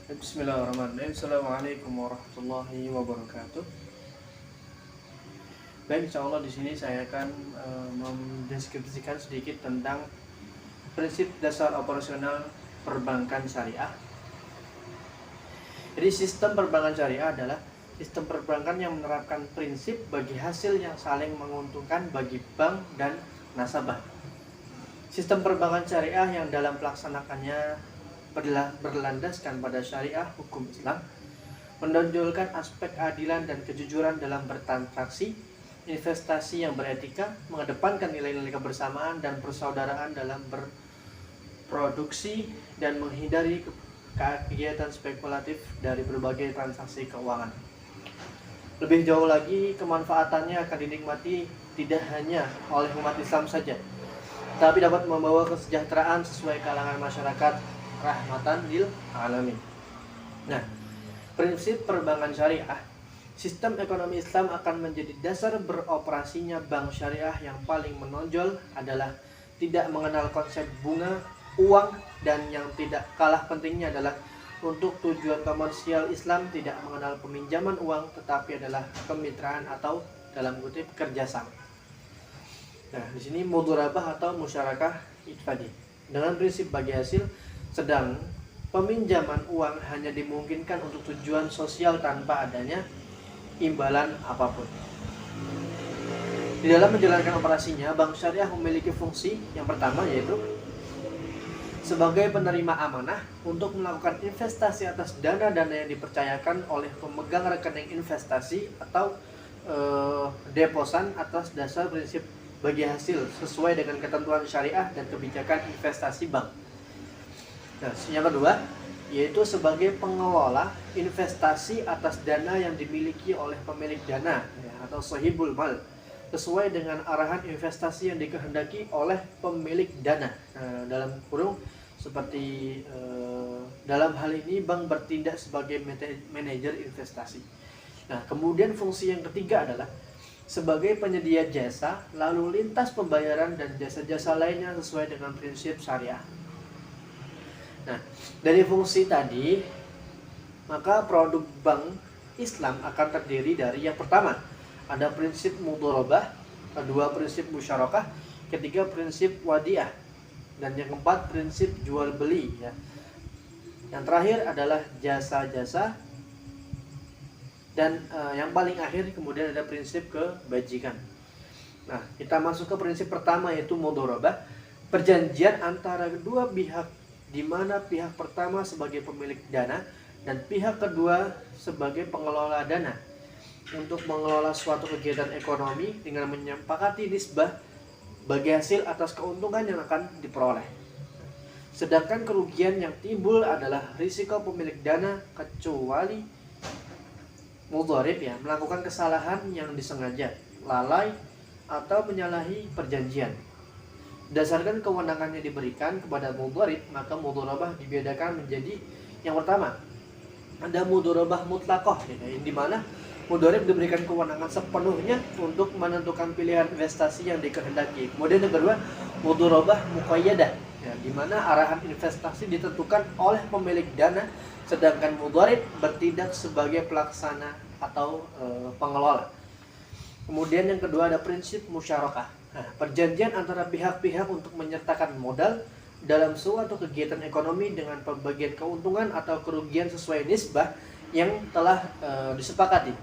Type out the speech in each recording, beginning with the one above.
Bismillahirrahmanirrahim. Assalamualaikum warahmatullahi wabarakatuh. Baik, insya Allah di sini saya akan mendeskripsikan sedikit tentang prinsip dasar operasional perbankan syariah. Jadi sistem perbankan syariah adalah sistem perbankan yang menerapkan prinsip bagi hasil yang saling menguntungkan bagi bank dan nasabah. Sistem perbankan syariah yang dalam pelaksanakannya berlandaskan pada syariah hukum Islam, menonjolkan aspek keadilan dan kejujuran dalam bertransaksi, investasi yang beretika, mengedepankan nilai-nilai kebersamaan dan persaudaraan dalam berproduksi, dan menghindari kegiatan spekulatif dari berbagai transaksi keuangan. Lebih jauh lagi, kemanfaatannya akan dinikmati tidak hanya oleh umat Islam saja, tapi dapat membawa kesejahteraan sesuai kalangan masyarakat, rahmatan lil alamin. Nah, prinsip perbankan syariah, sistem ekonomi Islam akan menjadi dasar beroperasinya bank syariah yang paling menonjol adalah tidak mengenal konsep bunga, uang, dan yang tidak kalah pentingnya adalah untuk tujuan komersial Islam tidak mengenal peminjaman uang, tetapi adalah kemitraan atau dalam kutip kerjasama. Nah, di sini mudharabah atau musyarakah itfadi dengan prinsip bagi hasil, sedang peminjaman uang hanya dimungkinkan untuk tujuan sosial tanpa adanya imbalan apapun. Di dalam menjalankan operasinya, bank syariah memiliki fungsi yang pertama, yaitu sebagai penerima amanah untuk melakukan investasi atas dana-dana yang dipercayakan oleh pemegang rekening investasi atau deposan atas dasar prinsip bagi hasil sesuai dengan ketentuan syariah dan kebijakan investasi bank. Nah, yang kedua, yaitu sebagai pengelola investasi atas dana yang dimiliki oleh pemilik dana atau sahibul mal sesuai dengan arahan investasi yang dikehendaki oleh pemilik dana. Dalam kurung seperti dalam hal ini bank bertindak sebagai manajer investasi. Nah, kemudian fungsi yang ketiga adalah sebagai penyedia jasa lalu lintas pembayaran dan jasa-jasa lainnya sesuai dengan prinsip syariah. Nah, dari fungsi tadi, maka produk bank Islam akan terdiri dari yang pertama, ada prinsip mudharabah, kedua prinsip musyarakah, ketiga prinsip wadiah, dan yang keempat prinsip jual beli ya. Yang terakhir adalah jasa-jasa, dan yang paling akhir kemudian ada prinsip kebajikan. Nah, kita masuk ke prinsip pertama, yaitu mudharabah, perjanjian antara kedua pihak di mana pihak pertama sebagai pemilik dana dan pihak kedua sebagai pengelola dana untuk mengelola suatu kegiatan ekonomi dengan menyepakati nisbah bagi hasil atas keuntungan yang akan diperoleh. Sedangkan kerugian yang timbul adalah risiko pemilik dana kecuali mudharib melakukan kesalahan yang disengaja, lalai, atau menyalahi perjanjian. Berdasarkan kewenangan yang diberikan kepada mudharib, maka mudharabah dibedakan menjadi yang pertama, ada mudharabah mutlaqah, di mana mudharib diberikan kewenangan sepenuhnya untuk menentukan pilihan investasi yang dikehendaki. Kemudian yang kedua, mudharabah muqayyadah, di mana arahan investasi ditentukan oleh pemilik dana, sedangkan mudharib bertindak sebagai pelaksana atau pengelola. Kemudian yang kedua ada prinsip musyarakah. Nah, perjanjian antara pihak-pihak untuk menyertakan modal dalam suatu kegiatan ekonomi dengan pembagian keuntungan atau kerugian sesuai nisbah yang telah disepakati.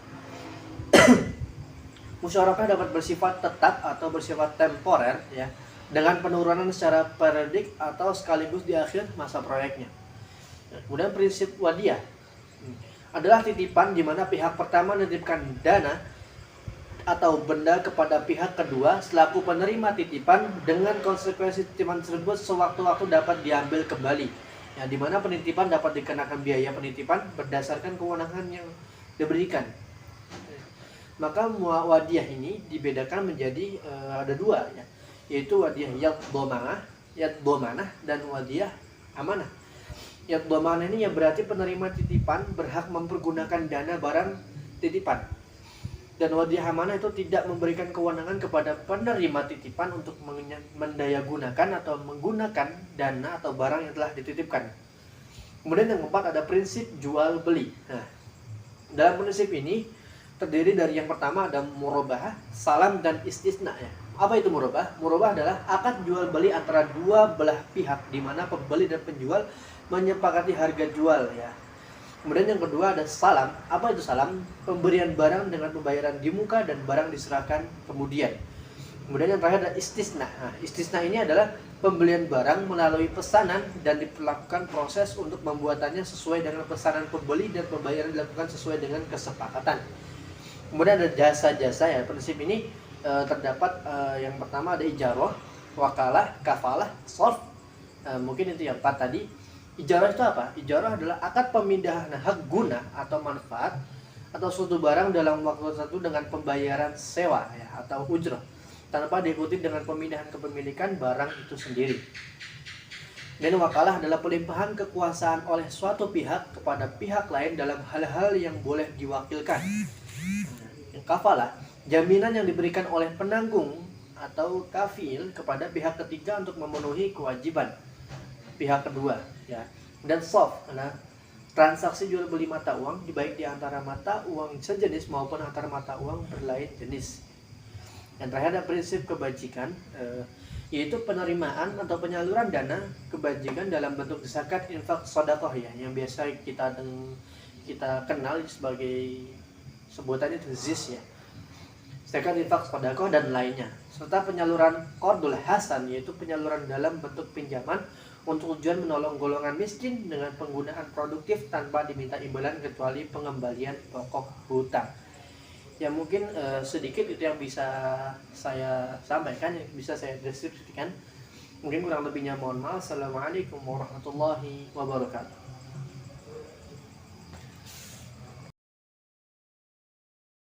Musyarakah dapat bersifat tetap atau bersifat temporer dengan penurunan secara periodik atau sekaligus di akhir masa proyeknya. Kemudian prinsip wadiah adalah titipan di mana pihak pertama menitipkan dana atau benda kepada pihak kedua selaku penerima titipan dengan konsekuensi titipan tersebut sewaktu-waktu dapat diambil kembali. Di mana penitipan dapat dikenakan biaya penitipan berdasarkan kewenangan yang diberikan. Maka wadiah ini dibedakan menjadi ada dua, yaitu wadiah yadh-dhamanah dan wadiah amanah. Yadh-dhamanah ini berarti penerima titipan berhak mempergunakan dana barang titipan. Dan wadiah amanah itu tidak memberikan kewenangan kepada penerima titipan untuk mendayagunakan atau menggunakan dana atau barang yang telah dititipkan. Kemudian yang keempat ada prinsip jual beli. Nah, dalam prinsip ini terdiri dari yang pertama ada murabahah, salam, dan istisna ya. Apa itu murabahah? Murabahah adalah akad jual beli antara dua belah pihak di mana pembeli dan penjual menyepakati harga jual ya. Kemudian yang kedua ada salam. Apa itu salam? Pemberian barang dengan pembayaran di muka dan barang diserahkan kemudian. Kemudian yang terakhir ada istisna. Nah, istisna ini adalah pembelian barang melalui pesanan dan diperlakukan proses untuk membuatannya sesuai dengan pesanan pembeli dan pembayaran dilakukan sesuai dengan kesepakatan. Kemudian ada jasa-jasa ya. Prinsip ini terdapat yang pertama ada ijarah, wakalah, kafalah, solf. Mungkin itu yang 4 tadi. Ijarah itu apa? Ijarah adalah akad pemindahan hak guna atau manfaat atau suatu barang dalam waktu tertentu dengan pembayaran sewa ya, atau ujrah, tanpa diikuti dengan pemindahan kepemilikan barang itu sendiri. Dan wakalah adalah pelimpahan kekuasaan oleh suatu pihak kepada pihak lain dalam hal-hal yang boleh diwakilkan. Yang kafalah, jaminan yang diberikan oleh penanggung atau kafil kepada pihak ketiga untuk memenuhi kewajiban pihak kedua ya. Dan soft, karena transaksi jual beli mata uang baik di antara mata uang sejenis maupun antara mata uang berlain jenis. Yang terakhir ada prinsip kebajikan, yaitu penerimaan atau penyaluran dana kebajikan dalam bentuk zakat, infak, sedekah ya, yang biasa kita kenal sebagai sebutannya itu ZIS ya. Zakat, infak, sedekah dan lainnya. Serta penyaluran qardul hasan, yaitu penyaluran dalam bentuk pinjaman untuk tujuan menolong golongan miskin dengan penggunaan produktif tanpa diminta imbalan kecuali pengembalian pokok hutang. Ya mungkin sedikit itu yang bisa saya sampaikan, yang bisa saya deskripsikan. Mungkin kurang lebihnya mohon maaf. Assalamualaikum warahmatullahi wabarakatuh.